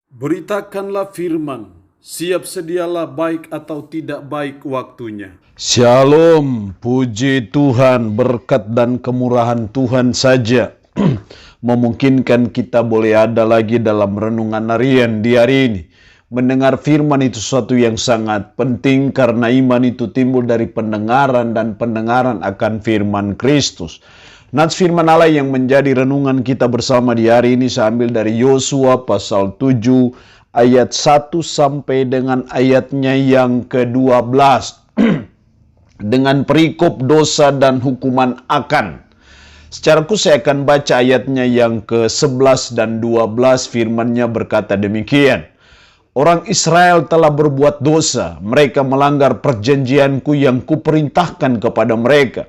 Beritakanlah firman, siap sedialah baik atau tidak baik waktunya. Shalom, puji Tuhan, berkat dan kemurahan Tuhan saja memungkinkan kita boleh ada lagi dalam renungan harian di hari ini. Mendengar firman itu sesuatu yang sangat penting karena iman itu timbul dari pendengaran dan pendengaran akan firman Kristus. Nats firman Allah yang menjadi renungan kita bersama di hari ini saya ambil dari Yosua pasal 7 ayat 1 sampai dengan ayatnya yang ke-12 dengan perikop dosa dan hukuman akan. Secara khusus saya akan baca ayatnya yang ke-11 dan 12, firman-Nya berkata demikian. Orang Israel telah berbuat dosa, mereka melanggar perjanjianku yang kuperintahkan kepada mereka.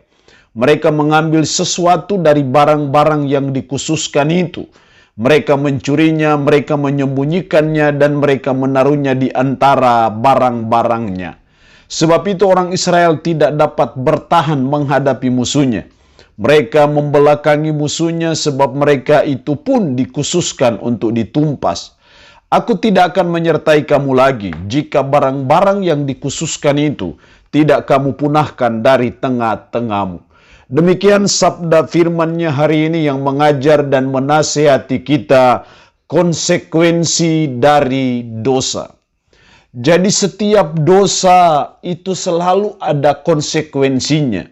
Mereka mengambil sesuatu dari barang-barang yang dikhususkan itu. Mereka mencurinya, mereka menyembunyikannya, dan mereka menaruhnya di antara barang-barangnya. Sebab itu orang Israel tidak dapat bertahan menghadapi musuhnya. Mereka membelakangi musuhnya sebab mereka itu pun dikhususkan untuk ditumpas. Aku tidak akan menyertai kamu lagi jika barang-barang yang dikhususkan itu tidak kamu punahkan dari tengah-tengahmu. Demikian sabda firman-Nya hari ini yang mengajar dan menasihati kita konsekuensi dari dosa. Jadi setiap dosa itu selalu ada konsekuensinya.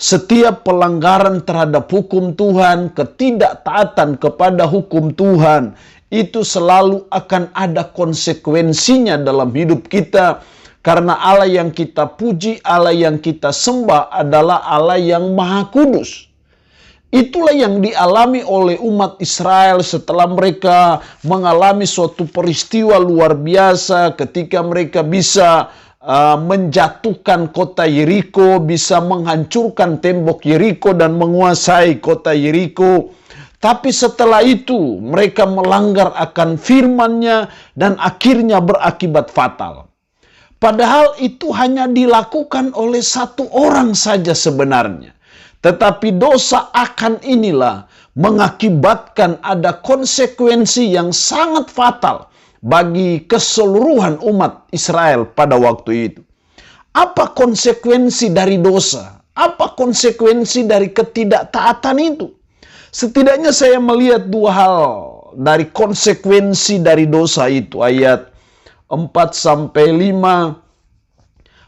Setiap pelanggaran terhadap hukum Tuhan, ketidaktaatan kepada hukum Tuhan, itu selalu akan ada konsekuensinya dalam hidup kita. Karena Allah yang kita puji, Allah yang kita sembah adalah Allah yang Maha Kudus. Itulah yang dialami oleh umat Israel setelah mereka mengalami suatu peristiwa luar biasa ketika mereka bisa menjatuhkan kota Yeriko, bisa menghancurkan tembok Yeriko dan menguasai kota Yeriko. Tapi setelah itu mereka melanggar akan firman-Nya dan akhirnya berakibat fatal. Padahal itu hanya dilakukan oleh satu orang saja sebenarnya. Tetapi dosa akan inilah mengakibatkan ada konsekuensi yang sangat fatal bagi keseluruhan umat Israel pada waktu itu. Apa konsekuensi dari dosa? Apa konsekuensi dari ketidaktaatan itu? Setidaknya saya melihat dua hal dari konsekuensi dari dosa itu. Ayat 4-5.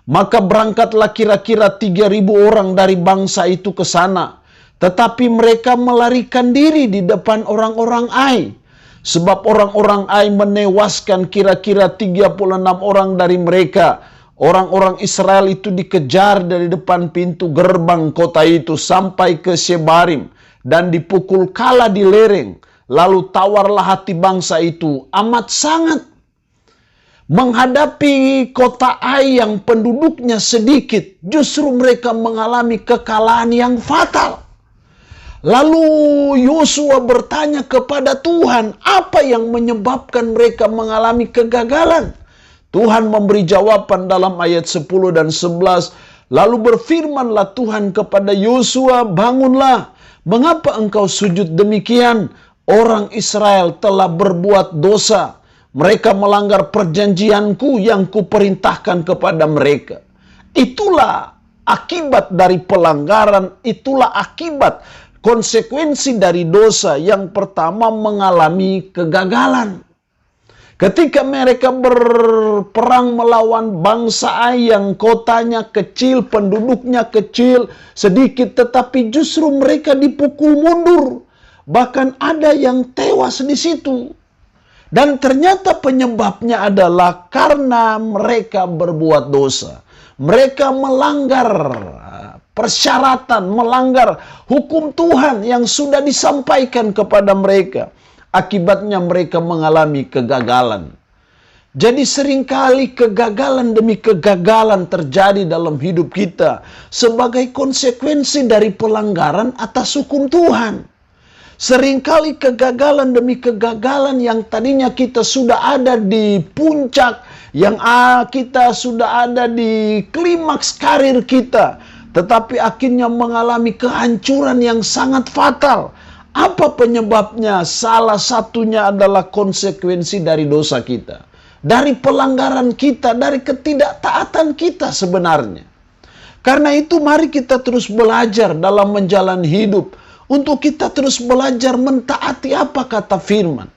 Maka berangkatlah kira-kira 3.000 orang dari bangsa itu ke sana. Tetapi mereka melarikan diri di depan orang-orang Ai. Sebab orang-orang Ai menewaskan kira-kira 36 orang dari mereka. Orang-orang Israel itu dikejar dari depan pintu gerbang kota itu sampai ke Shebarim. Dan dipukul kala di lereng. Lalu tawarlah hati bangsa itu amat sangat. Menghadapi kota Ai yang penduduknya sedikit, justru mereka mengalami kekalahan yang fatal. Lalu Yosua bertanya kepada Tuhan, apa yang menyebabkan mereka mengalami kegagalan? Tuhan memberi jawaban dalam ayat 10 dan 11. Lalu berfirmanlah Tuhan kepada Yosua, bangunlah, mengapa engkau sujud demikian? Orang Israel telah berbuat dosa. Mereka melanggar perjanjianku yang kuperintahkan kepada mereka. Itulah akibat dari pelanggaran, itulah akibat konsekuensi dari dosa. Yang pertama mengalami kegagalan. Ketika mereka berperang melawan bangsa Ai yang kotanya kecil, penduduknya kecil, sedikit, tetapi justru mereka dipukul mundur. Bahkan ada yang tewas di situ. Dan ternyata penyebabnya adalah karena mereka berbuat dosa. Mereka melanggar persyaratan, melanggar hukum Tuhan yang sudah disampaikan kepada mereka. Akibatnya mereka mengalami kegagalan. Jadi seringkali kegagalan demi kegagalan terjadi dalam hidup kita sebagai konsekuensi dari pelanggaran atas hukum Tuhan. Seringkali kegagalan demi kegagalan yang tadinya kita sudah ada di puncak, yang kita sudah ada di klimaks karir kita, tetapi akhirnya mengalami kehancuran yang sangat fatal Apa penyebabnya? Salah satunya adalah konsekuensi dari dosa kita, dari pelanggaran kita, dari ketidaktaatan kita sebenarnya. Karena itu mari kita terus belajar dalam menjalani hidup, untuk kita terus belajar mentaati apa kata firman.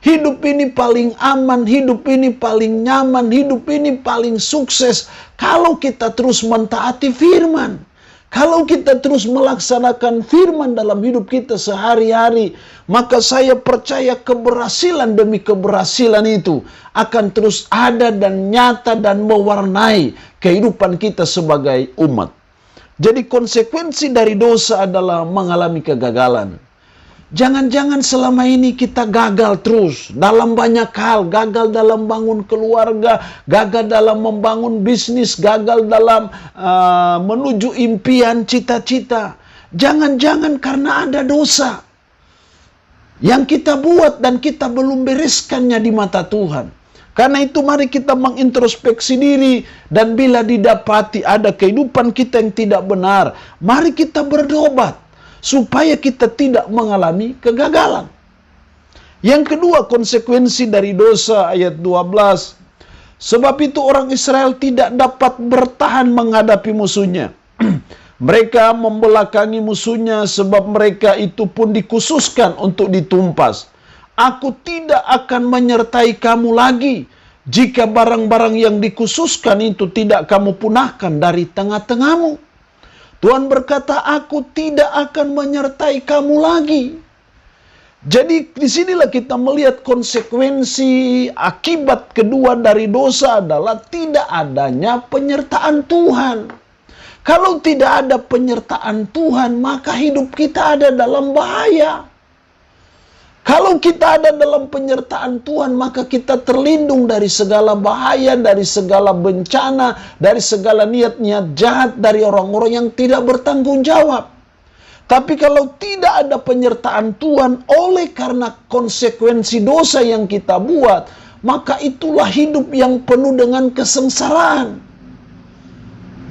Hidup ini paling aman, hidup ini paling nyaman, hidup ini paling sukses kalau kita terus mentaati firman. Kalau kita terus melaksanakan firman dalam hidup kita sehari-hari, maka saya percaya keberhasilan demi keberhasilan itu akan terus ada dan nyata dan mewarnai kehidupan kita sebagai umat. Jadi konsekuensi dari dosa adalah mengalami kegagalan. Jangan-jangan selama ini kita gagal terus dalam banyak hal. Gagal dalam bangun keluarga, gagal dalam membangun bisnis, gagal dalam menuju impian, cita-cita. Jangan-jangan karena ada dosa yang kita buat dan kita belum bereskannya di mata Tuhan. Karena itu mari kita mengintrospeksi diri, dan bila didapati ada kehidupan kita yang tidak benar, mari kita bertobat supaya kita tidak mengalami kegagalan. Yang kedua, konsekuensi dari dosa, ayat 12. Sebab itu orang Israel tidak dapat bertahan menghadapi musuhnya. Mereka membelakangi musuhnya, sebab mereka itu pun dikhususkan untuk ditumpas. Aku tidak akan menyertai kamu lagi, jika barang-barang yang dikhususkan itu tidak kamu punahkan dari tengah-tengahmu. Tuhan berkata, aku tidak akan menyertai kamu lagi. Jadi disinilah kita melihat konsekuensi akibat kedua dari dosa adalah tidak adanya penyertaan Tuhan. Kalau tidak ada penyertaan Tuhan, maka hidup kita ada dalam bahaya. Kalau kita ada dalam penyertaan Tuhan, maka kita terlindung dari segala bahaya, dari segala bencana, dari segala niat-niat jahat, dari orang-orang yang tidak bertanggung jawab. Tapi kalau tidak ada penyertaan Tuhan, oleh karena konsekuensi dosa yang kita buat, maka itulah hidup yang penuh dengan kesengsaraan.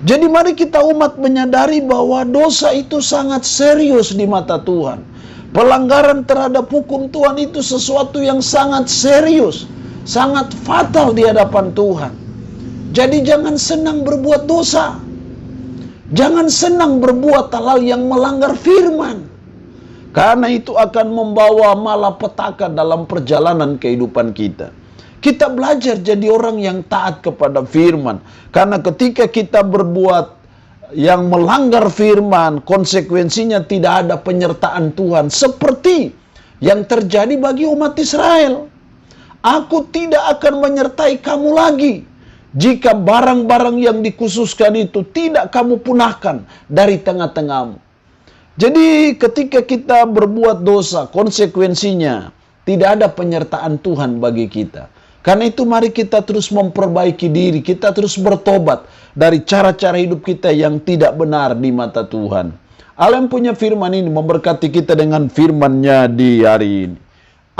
Jadi mari kita umat menyadari bahwa dosa itu sangat serius di mata Tuhan. Pelanggaran terhadap hukum Tuhan itu sesuatu yang sangat serius, sangat fatal di hadapan Tuhan. Jadi jangan senang berbuat dosa. Jangan senang berbuat hal yang melanggar firman. Karena itu akan membawa malapetaka dalam perjalanan kehidupan kita. Kita belajar jadi orang yang taat kepada firman. Karena ketika kita berbuat yang melanggar firman, konsekuensinya tidak ada penyertaan Tuhan. Seperti yang terjadi bagi umat Israel. Aku tidak akan menyertai kamu lagi, jika barang-barang yang dikhususkan itu tidak kamu punahkan dari tengah-tengahmu. Jadi ketika kita berbuat dosa, konsekuensinya tidak ada penyertaan Tuhan bagi kita. Karena itu mari kita terus memperbaiki diri, kita terus bertobat dari cara-cara hidup kita yang tidak benar di mata Tuhan. Allah yang punya firman ini memberkati kita dengan firman-Nya di hari ini.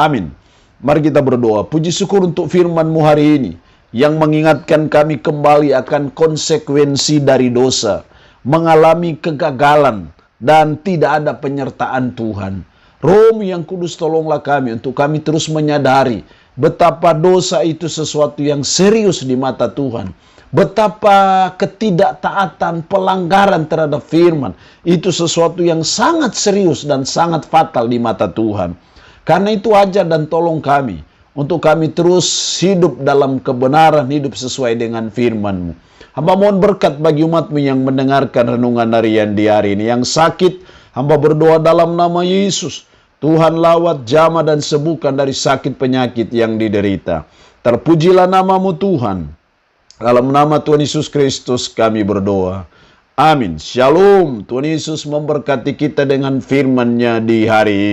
Amin. Mari kita berdoa. Puji syukur untuk firman-Mu hari ini, yang mengingatkan kami kembali akan konsekuensi dari dosa, mengalami kegagalan, dan tidak ada penyertaan Tuhan. Roh yang kudus, tolonglah kami untuk kami terus menyadari betapa dosa itu sesuatu yang serius di mata Tuhan. Betapa ketidaktaatan, pelanggaran terhadap firman itu sesuatu yang sangat serius dan sangat fatal di mata Tuhan. Karena itu ajar dan tolong kami untuk kami terus hidup dalam kebenaran, hidup sesuai dengan firman-Mu. Hamba mohon berkat bagi umat-Mu yang mendengarkan renungan harian di hari ini. Yang sakit, hamba berdoa dalam nama Yesus. Tuhan lawat, jamah, dan sembuhkan dari sakit penyakit yang diderita. Terpujilah nama-Mu Tuhan. Dalam nama Tuhan Yesus Kristus kami berdoa. Amin. Shalom. Tuhan Yesus memberkati kita dengan firman-Nya di hari ini.